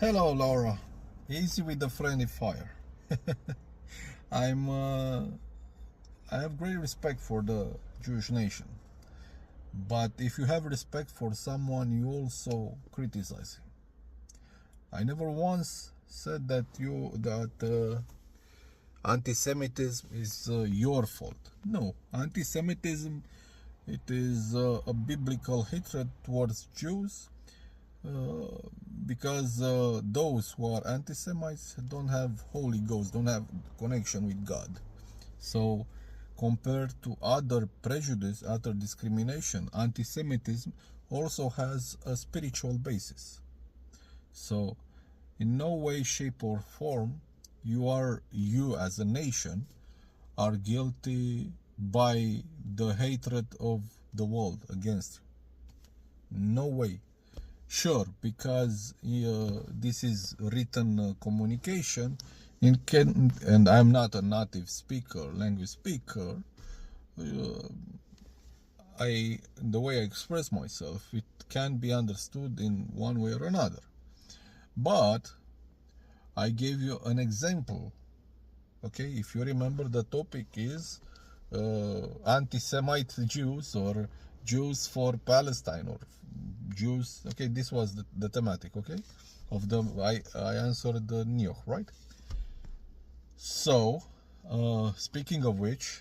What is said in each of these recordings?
Hello, Laura. Easy with the friendly fire. I'm. I have great respect for the Jewish nation, but if you have respect for someone, you also criticize him. I never once said that anti-Semitism is your fault. No, anti-Semitism it is a biblical hatred towards Jews uh, because those who are anti-Semites don't have Holy Ghost, don't have connection with God. So, compared to other prejudice, other discrimination, anti-Semitism also has a spiritual basis. So, in no way, shape, or form, you as a nation are guilty by the hatred of the world against you. No way. Sure, because this is written communication, and I'm not a native speaker, language speaker. Uh, the way I express myself, it can be understood in one way or another. But I gave you an example. Okay, if you remember, the topic is anti-Semite Jews or Jews for Palestine or Jews. Okay, this was the thematic. Okay, of the I answered the Nioh, right? So, speaking of which,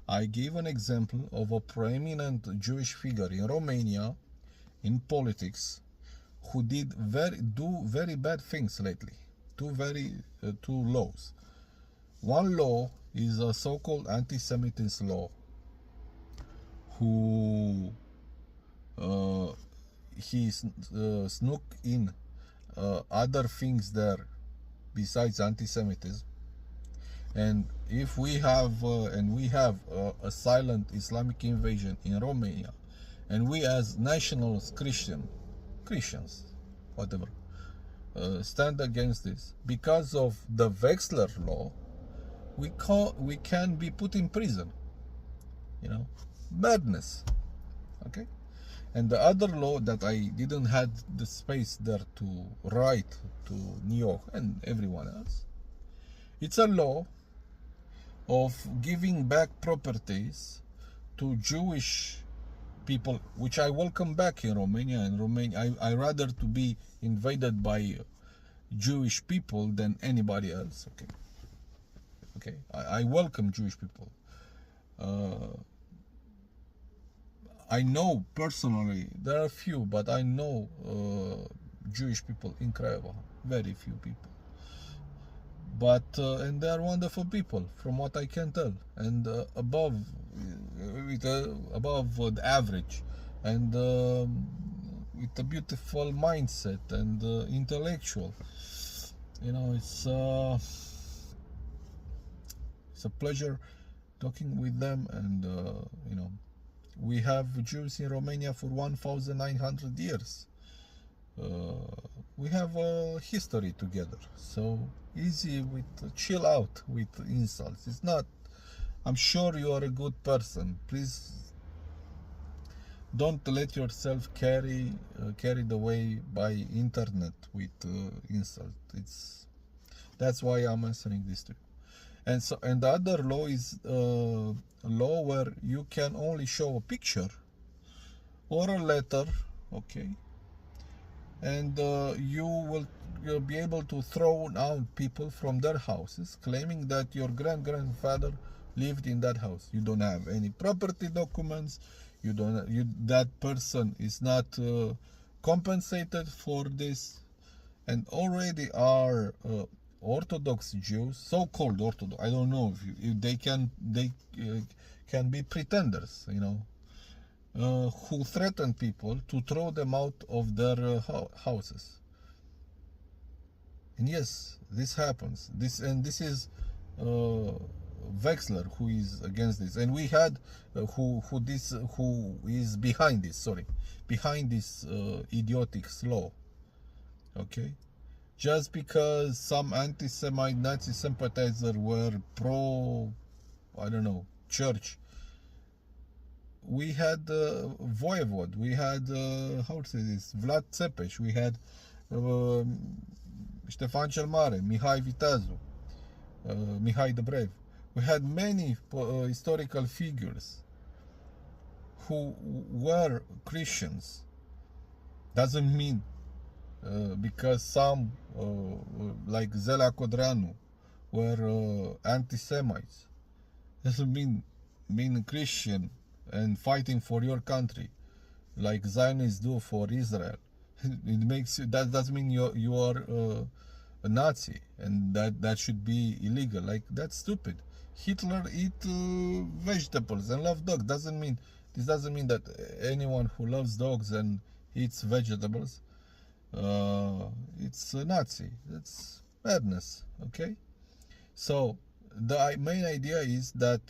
I gave an example of a prominent Jewish figure in Romania in politics who did do very bad things lately. Two laws. One law is a so-called anti-Semitism law, who uh, he snuck in other things there besides anti-Semitism. And if we have a silent Islamic invasion in Romania, and we as nationals Christians, whatever, stand against this because of the Wexler law, we can be put in prison. Madness. Okay. And the other law that I didn't had the space there to write to New York and everyone else, it's a law of giving back properties to Jewish people, which I welcome back in Romania. And I rather to be invaded by Jewish people than anybody else. Okay. I welcome Jewish people. I know personally there are few, but I know Jewish people in Craiova, very few people. But and they are wonderful people, from what I can tell, and above the average, and with a beautiful mindset and intellectual. It's a pleasure talking with them, and we have Jews in Romania for 1,900 years. We have a history together, so easy with chill out with insults. It's not. I'm sure you are a good person. Please don't let yourself carried away by internet with insult. That's why I'm answering this to you. And the other law is a law where you can only show a picture or a letter, okay, and you'll be able to throw out people from their houses, claiming that your grandfather lived in that house. You don't have any property documents. That person is not compensated for this, and already are Orthodox Jews, so-called Orthodox. I don't know if they can be pretenders, who threaten people to throw them out of their houses. And yes, this happens. This is Wexler who is against this, and we had who is behind this. Sorry, behind this idiotic law. Okay, just because some anti-Semite Nazi sympathizer were pro, I don't know, church. We had Voivod, we had how to say this, Vlad Tzepes, we had Ștefan cel Mare, Mihai Viteazu, Mihai the Brave. We had many historical figures who were Christians. Doesn't mean because some, like Zela Codreanu, were anti-Semites. Doesn't mean being a Christian and fighting for your country, like Zionists do for Israel. It makes you, that doesn't mean you are a Nazi, and that should be illegal. Like, that's stupid. Hitler eat vegetables and love dogs. This doesn't mean that anyone who loves dogs and eats vegetables, it's a Nazi. That's madness. Okay. So the main idea is that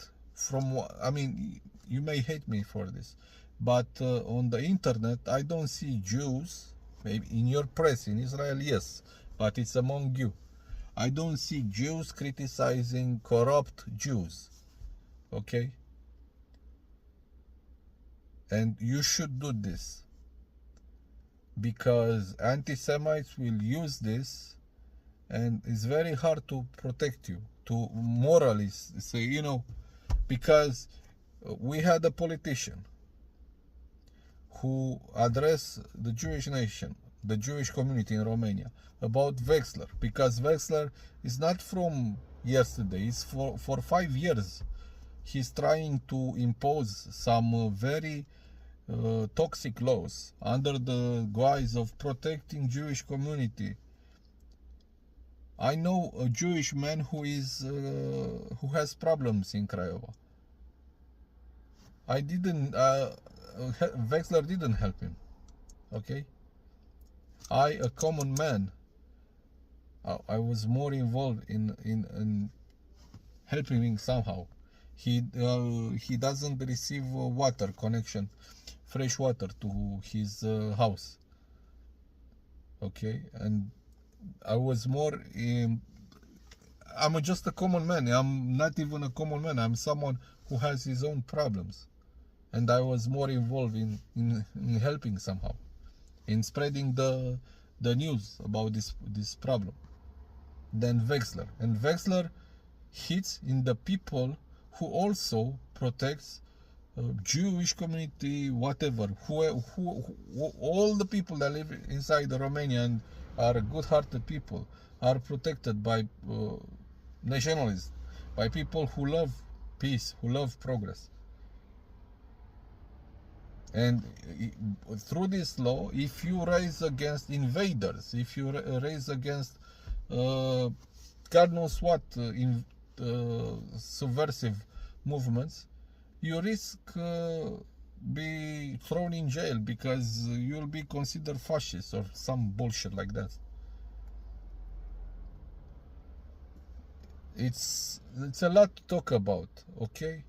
I mean, you may hate me for this, but on the internet I don't see Jews. Maybe in your press in Israel, yes, but it's among you. I don't see Jews criticizing corrupt Jews. Okay? And you should do this, because anti-Semites will use this, and it's very hard to protect you, to morally say, because we had a politician who addressed the Jewish nation, the Jewish community in Romania, about Wexler, because Wexler is not from yesterday, it's for 5 years. He's trying to impose some very toxic laws under the guise of protecting Jewish community. I know a Jewish man who has problems in Craiova. Wexler didn't help him. Okay? A common man, I was more involved in helping him somehow. He doesn't receive water connection, fresh water to his house. Okay? And I was more I'm just a common man. I'm not even a common man. I'm someone who has his own problems. And I was more involved in helping somehow, in spreading the news about this problem than Wexler. And Wexler hits in the people who also protects Jewish community, whatever, who all the people that live inside Romania and are good-hearted people are protected by nationalists, by people who love peace, who love progress. And through this law, if you raise against invaders, if you raise against God knows what subversive movements, you risk be thrown in jail because you'll be considered fascist or some bullshit like that. It's a lot to talk about, okay?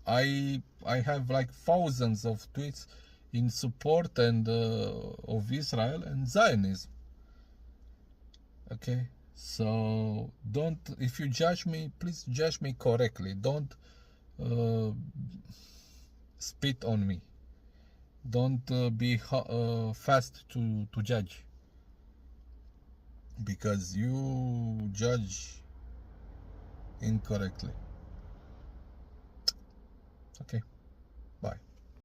I have like thousands of tweets in support and of Israel and Zionism. Okay, so if you judge me, please judge me correctly. Don't spit on me. Don't be fast to judge, because you judge incorrectly. Okay.